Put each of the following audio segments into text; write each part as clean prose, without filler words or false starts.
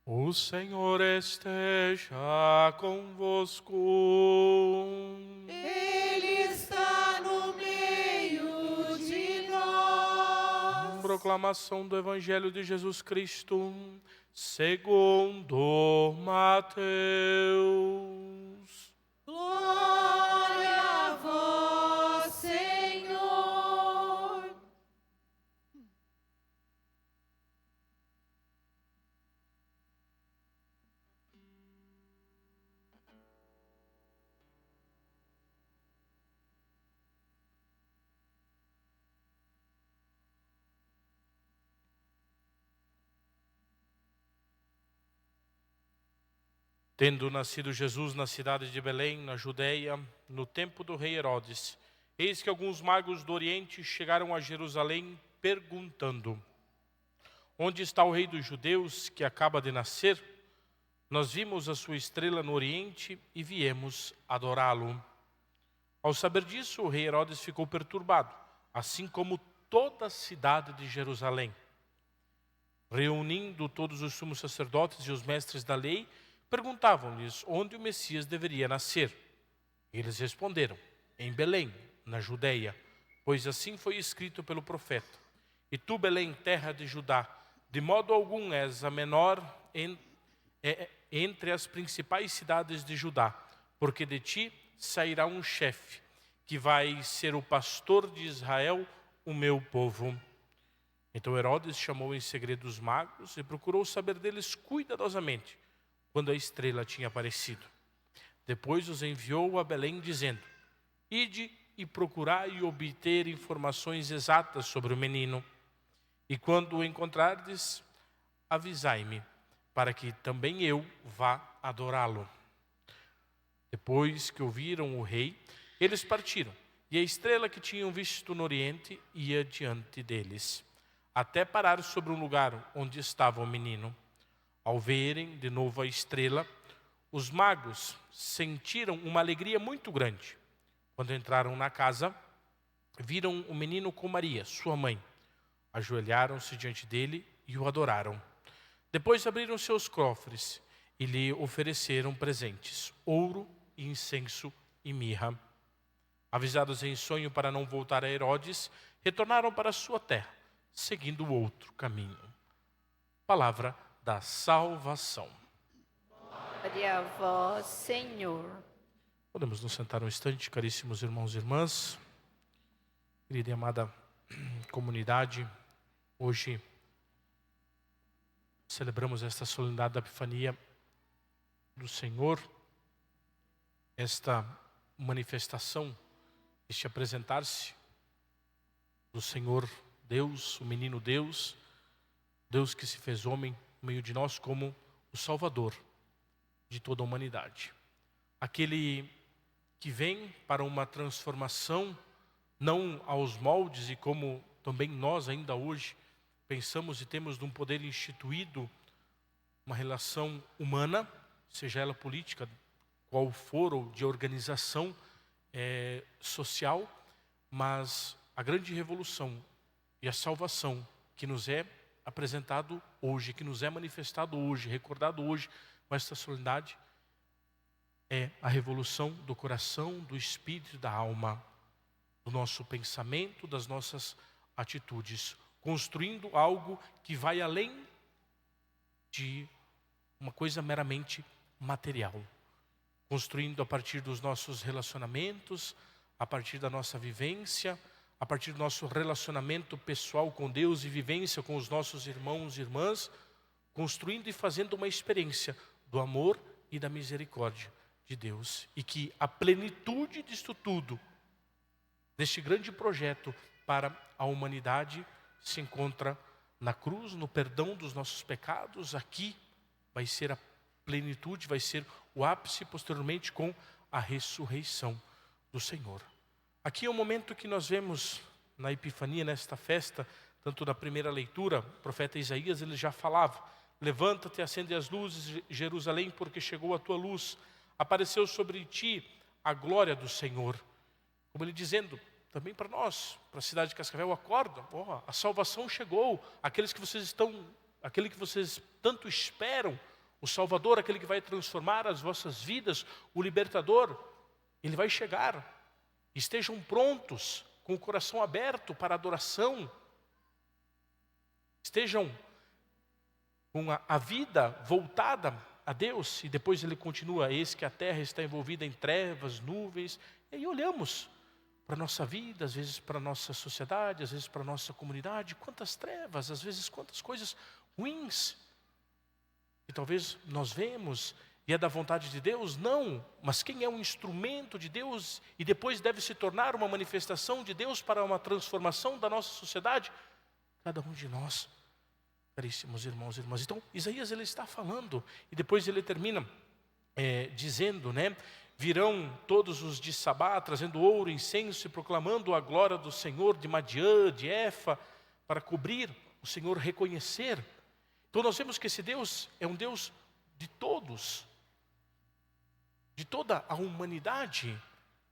O Senhor esteja convosco. Ele está no meio de nós. Proclamação do Evangelho de Jesus Cristo, segundo Mateus. Glória a vós, Senhor. Tendo nascido Jesus na cidade de Belém, na Judéia, no tempo do rei Herodes, eis que alguns magos do Oriente chegaram a Jerusalém perguntando: onde está o rei dos judeus que acaba de nascer? Nós vimos a sua estrela no Oriente e viemos adorá-lo. Ao saber disso, o rei Herodes ficou perturbado, assim como toda a cidade de Jerusalém. Reunindo todos os sumos sacerdotes e os mestres da lei, perguntavam-lhes onde o Messias deveria nascer. Eles responderam: em Belém, na Judéia, pois assim foi escrito pelo profeta: e tu, Belém, terra de Judá, de modo algum és a menor entre as principais cidades de Judá, porque de ti sairá um chefe, que vai ser o pastor de Israel, o meu povo. Então Herodes chamou em segredo os magos e procurou saber deles cuidadosamente quando a estrela tinha aparecido. Depois os enviou a Belém, dizendo: ide e procurai e obter informações exatas sobre o menino. E quando o encontrardes, avisai-me, para que também eu vá adorá-lo. Depois que ouviram o rei, eles partiram, e a estrela que tinham visto no Oriente ia diante deles, até parar sobre um lugar onde estava o menino. Ao verem de novo a estrela, os magos sentiram uma alegria muito grande. Quando entraram na casa, viram o menino com Maria, sua mãe. Ajoelharam-se diante dele e o adoraram. Depois abriram seus cofres e lhe ofereceram presentes: ouro, incenso e mirra. Avisados em sonho para não voltar a Herodes, retornaram para sua terra, seguindo outro caminho. Palavra da salvação. Glória a vós, Senhor. Podemos nos sentar um instante, caríssimos irmãos e irmãs. Querida e amada comunidade, hoje celebramos esta solenidade da Epifania do Senhor, esta manifestação, este apresentar-se do Senhor Deus, o menino Deus, Deus que se fez homem no meio de nós como o Salvador de toda a humanidade. Aquele que vem para uma transformação, não aos moldes, e como também nós ainda hoje pensamos e temos de um poder instituído, uma relação humana, seja ela política, qual for, ou de organização social, mas a grande revolução e a salvação que nos é apresentado hoje, que nos é manifestado hoje, recordado hoje com esta solenidade, é a revolução do coração, do espírito e da alma, do nosso pensamento, das nossas atitudes, construindo algo que vai além de uma coisa meramente material, construindo a partir dos nossos relacionamentos, a partir da nossa vivência, a partir do nosso relacionamento pessoal com Deus e vivência com os nossos irmãos e irmãs, construindo e fazendo uma experiência do amor e da misericórdia de Deus. E que a plenitude disto tudo, deste grande projeto para a humanidade, se encontra na cruz, no perdão dos nossos pecados. Aqui vai ser a plenitude, vai ser o ápice posteriormente com a ressurreição do Senhor. Aqui é o momento que nós vemos na Epifania, nesta festa, tanto na primeira leitura, o profeta Isaías, ele já falava: levanta-te, acende as luzes, Jerusalém, porque chegou a tua luz, apareceu sobre ti a glória do Senhor. Como ele dizendo, também para nós, para a cidade de Cascavel, acorda, a salvação chegou, aquele que vocês tanto esperam, O Salvador, aquele que vai transformar as vossas vidas, o Libertador, Ele vai chegar. Estejam prontos, com o coração aberto para a adoração. Estejam com a vida voltada a Deus. E depois ele continua, eis que a terra está envolvida em trevas, nuvens. E aí olhamos para a nossa vida, às vezes para a nossa sociedade, às vezes para a nossa comunidade. Quantas trevas, às vezes quantas coisas ruins. E talvez nós vemos, e é da vontade de Deus? Não, mas quem é um instrumento de Deus e depois deve se tornar uma manifestação de Deus para uma transformação da nossa sociedade? Cada um de nós, caríssimos irmãos e irmãs. Então, Isaías ele está falando, e depois ele termina dizendo, né? Virão todos os de Sabá, trazendo ouro, incenso e proclamando a glória do Senhor de Madiã, de Efa, para cobrir o Senhor, reconhecer. Então nós vemos que esse Deus é um Deus de todos, de toda a humanidade.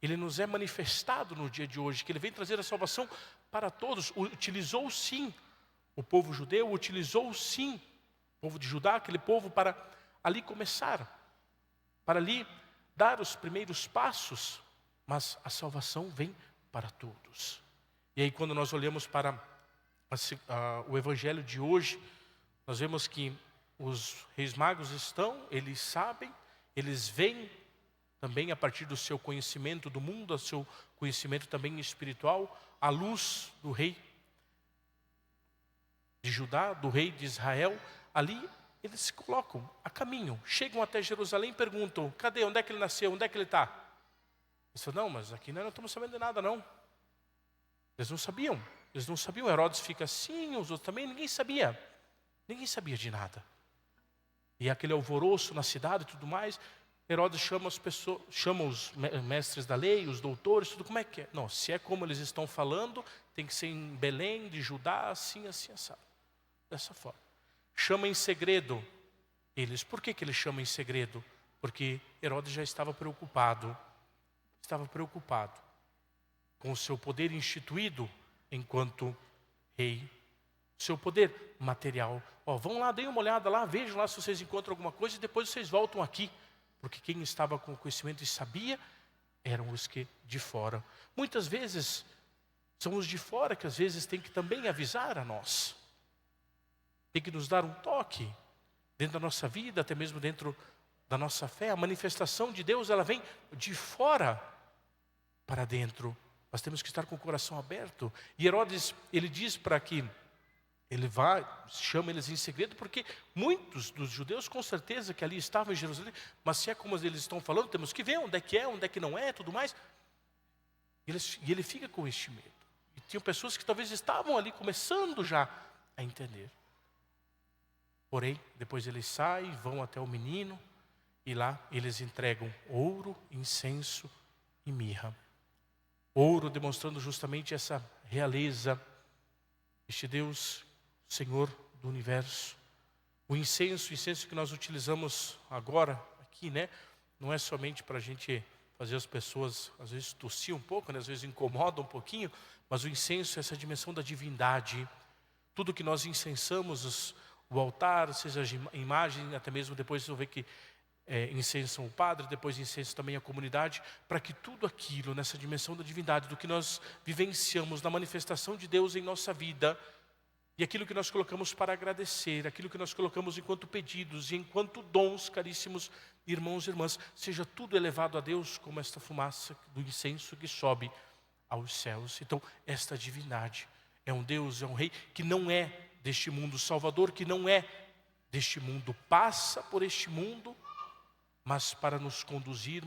Ele nos é manifestado no dia de hoje, que Ele vem trazer a salvação para todos. Utilizou sim o povo judeu, utilizou sim o povo de Judá, aquele povo para ali começar, para ali dar os primeiros passos, mas a salvação vem para todos. E aí quando nós olhamos para o evangelho de hoje, nós vemos que os reis magos eles sabem, eles veem também a partir do seu conhecimento do mundo, do seu conhecimento também espiritual, a luz do rei de Judá, do rei de Israel. Ali eles se colocam a caminho, chegam até Jerusalém e perguntam, cadê, onde é que ele nasceu, onde é que ele está? Eles falam, não, mas aqui nós não estamos sabendo de nada não. Eles não sabiam, Herodes fica assim, os outros também, ninguém sabia de nada. E aquele alvoroço na cidade e tudo mais, Herodes chama as pessoas, chama os mestres da lei, os doutores, tudo, como é que é? Não, se é como eles estão falando, tem que ser em Belém, de Judá, assim, assado. Dessa forma. Chama em segredo eles. Por que ele chama em segredo? Porque Herodes já estava preocupado com o seu poder instituído enquanto rei, seu poder material. Vão lá, deem uma olhada lá, vejam lá se vocês encontram alguma coisa e depois vocês voltam aqui. Porque quem estava com conhecimento e sabia eram os que de fora. Muitas vezes são os de fora que às vezes tem que também avisar a nós. Tem que nos dar um toque dentro da nossa vida, até mesmo dentro da nossa fé. A manifestação de Deus, ela vem de fora para dentro. Nós temos que estar com o coração aberto. E Herodes, ele diz para que ele chama eles em segredo, porque muitos dos judeus, com certeza, que ali estavam em Jerusalém, mas se é como eles estão falando, temos que ver onde é que não é, tudo mais. E ele fica com este medo. E tinham pessoas que talvez estavam ali começando já a entender. Porém, depois eles saem, vão até o menino, e lá eles entregam ouro, incenso e mirra. Ouro demonstrando justamente essa realeza, este Deus, Senhor do universo. O incenso que nós utilizamos agora, aqui, né? Não é somente para a gente fazer as pessoas, às vezes, tossir um pouco, né? Às vezes incomoda um pouquinho, mas o incenso é essa dimensão da divindade. Tudo que nós incensamos, o altar, seja a imagem, até mesmo depois vocês vão ver que incensam o padre, depois incensam também a comunidade, para que tudo aquilo, nessa dimensão da divindade, do que nós vivenciamos na manifestação de Deus em nossa vida, e aquilo que nós colocamos para agradecer, aquilo que nós colocamos enquanto pedidos e enquanto dons, caríssimos irmãos e irmãs, seja tudo elevado a Deus como esta fumaça do incenso que sobe aos céus. Então, esta divindade é um Deus, é um Rei que não é deste mundo, Salvador que não é deste mundo, passa por este mundo, mas para nos conduzir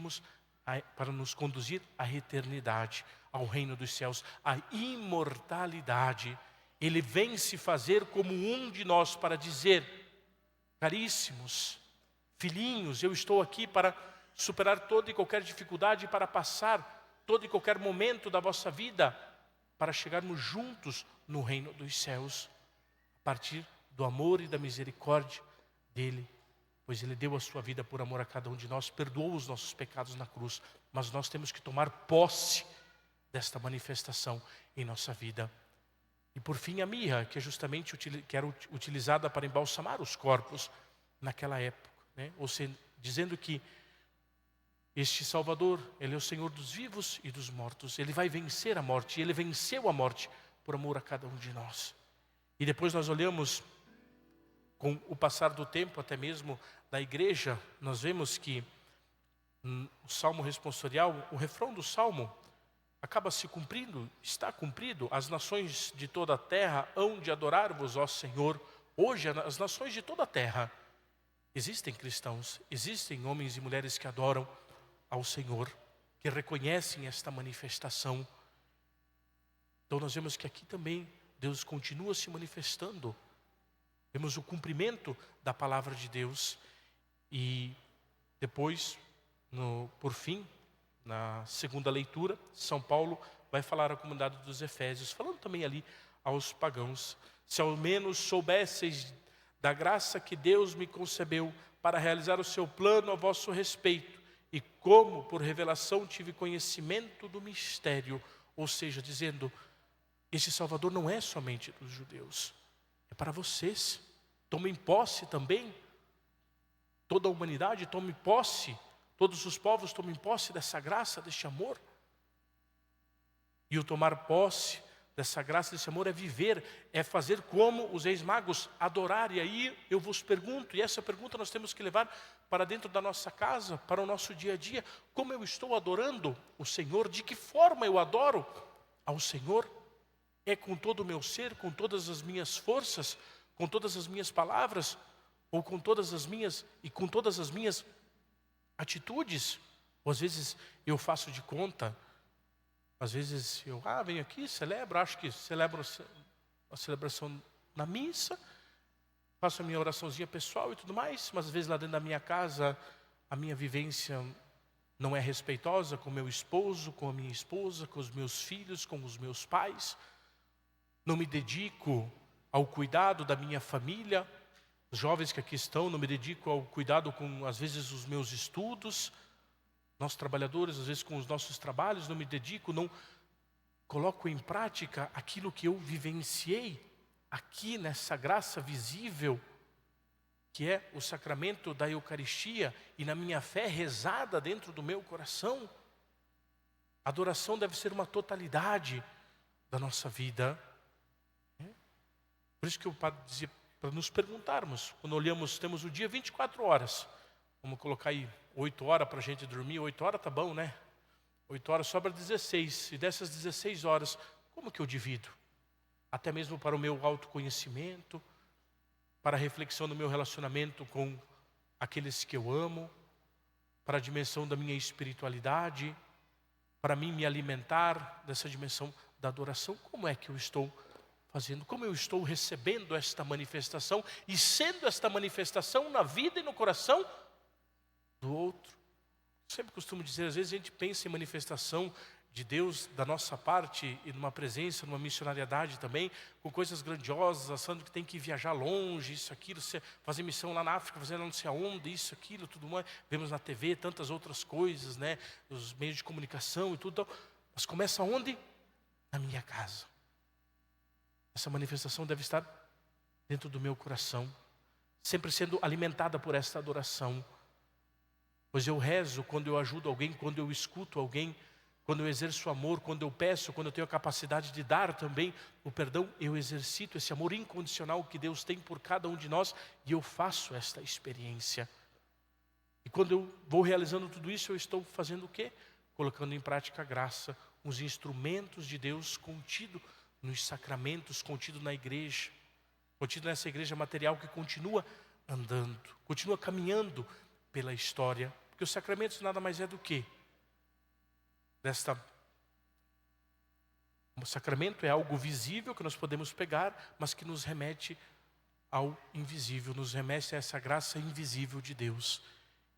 à eternidade, ao reino dos céus, à imortalidade. Ele vem se fazer como um de nós para dizer, caríssimos, filhinhos, eu estou aqui para superar toda e qualquer dificuldade, para passar todo e qualquer momento da vossa vida, para chegarmos juntos no reino dos céus, a partir do amor e da misericórdia dele, pois ele deu a sua vida por amor a cada um de nós, perdoou os nossos pecados na cruz, mas nós temos que tomar posse desta manifestação em nossa vida. E por fim a mirra, que é justamente que era utilizada para embalsamar os corpos naquela época. né? Ou seja, dizendo que este Salvador, Ele é o Senhor dos vivos e dos mortos. Ele vai vencer a morte. E Ele venceu a morte por amor a cada um de nós. E depois nós olhamos, com o passar do tempo, até mesmo da igreja, nós vemos que o Salmo responsorial, o refrão do Salmo, acaba se cumprindo, está cumprido. As nações de toda a terra hão de adorar-vos, ó Senhor. Hoje, as nações de toda a terra, existem cristãos, existem homens e mulheres que adoram ao Senhor, que reconhecem esta manifestação. Então nós vemos que aqui também Deus continua se manifestando. Vemos o cumprimento da palavra de Deus. E depois, por fim, na segunda leitura, São Paulo vai falar à comunidade dos Efésios, falando também ali aos pagãos: se ao menos soubesseis da graça que Deus me concebeu para realizar o seu plano a vosso respeito, e como por revelação tive conhecimento do mistério. Ou seja, dizendo, este Salvador não é somente dos judeus, é para vocês. Tomem posse também, toda a humanidade tome posse, todos os povos tomem posse dessa graça, deste amor. E o tomar posse dessa graça, desse amor, é viver, é fazer como os reis magos, adorar. E aí eu vos pergunto, e essa pergunta nós temos que levar para dentro da nossa casa, para o nosso dia a dia: como eu estou adorando o Senhor? De que forma eu adoro ao Senhor? É com todo o meu ser, com todas as minhas forças, com todas as minhas palavras, ou com todas as minhas atitudes? Ou às vezes eu faço de conta, às vezes eu venho aqui, celebro, acho que celebro a celebração na missa, faço a minha oraçãozinha pessoal e tudo mais, mas às vezes lá dentro da minha casa a minha vivência não é respeitosa com meu esposo, com a minha esposa, com os meus filhos, com os meus pais. Não me dedico ao cuidado da minha família. Os jovens que aqui estão, não me dedico ao cuidado com, às vezes, os meus estudos. Nós trabalhadores, às vezes, com os nossos trabalhos, não me dedico, não coloco em prática aquilo que eu vivenciei aqui nessa graça visível, que é o sacramento da Eucaristia, e na minha fé rezada dentro do meu coração. A adoração deve ser uma totalidade da nossa vida. Por isso que o padre dizia para nos perguntarmos, quando olhamos, temos o dia 24 horas, vamos colocar aí 8 horas para a gente dormir. 8 horas tá bom, né? 8 horas sobra 16, e dessas 16 horas, como que eu divido? Até mesmo para o meu autoconhecimento, para a reflexão do meu relacionamento com aqueles que eu amo, para a dimensão da minha espiritualidade, para mim me alimentar dessa dimensão da adoração. Como é que eu estou fazendo? Como eu estou recebendo esta manifestação e sendo esta manifestação na vida e no coração do outro? Sempre costumo dizer, às vezes a gente pensa em manifestação de Deus da nossa parte e numa presença, numa missionariedade também, com coisas grandiosas, achando que tem que viajar longe, isso, aquilo, fazer missão lá na África, fazer não sei aonde, isso, aquilo, tudo mais. Vemos na TV tantas outras coisas, né, os meios de comunicação e tudo. Mas começa onde? Na minha casa. Essa manifestação deve estar dentro do meu coração, sempre sendo alimentada por esta adoração. Pois eu rezo quando eu ajudo alguém, quando eu escuto alguém, quando eu exerço amor, quando eu peço, quando eu tenho a capacidade de dar também o perdão, eu exercito esse amor incondicional que Deus tem por cada um de nós, e eu faço esta experiência. E quando eu vou realizando tudo isso, eu estou fazendo o quê? Colocando em prática a graça, os instrumentos de Deus contido nos sacramentos, contido na igreja, contido nessa igreja material que continua andando, continua caminhando pela história. Porque os sacramentos nada mais é do que o sacramento é algo visível que nós podemos pegar, mas que nos remete ao invisível, nos remete a essa graça invisível de Deus.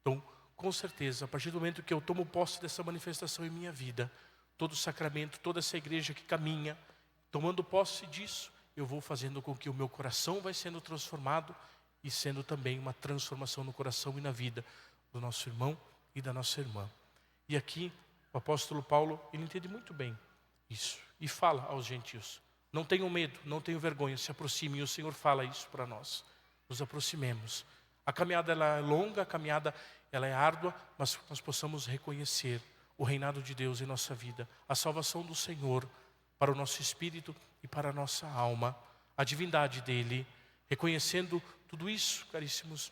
Então, com certeza, a partir do momento que eu tomo posse dessa manifestação em minha vida, todo o sacramento, toda essa igreja que caminha, tomando posse disso, eu vou fazendo com que o meu coração vai sendo transformado e sendo também uma transformação no coração e na vida do nosso irmão e da nossa irmã. E aqui, o apóstolo Paulo, ele entende muito bem isso e fala aos gentios: não tenham medo, não tenham vergonha, se aproximem. E o Senhor fala isso para nós: nos aproximemos. A caminhada ela é longa, a caminhada ela é árdua, mas que nós possamos reconhecer o reinado de Deus em nossa vida, a salvação do Senhor para o nosso espírito e para a nossa alma, a divindade dEle. Reconhecendo tudo isso, caríssimos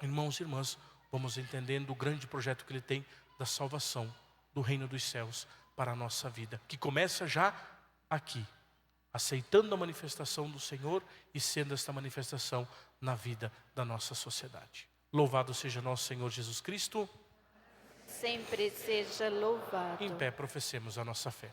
irmãos e irmãs, vamos entendendo o grande projeto que Ele tem da salvação do reino dos céus para a nossa vida, que começa já aqui, aceitando a manifestação do Senhor e sendo esta manifestação na vida da nossa sociedade. Louvado seja nosso Senhor Jesus Cristo. Sempre seja louvado. Em pé, professemos a nossa fé.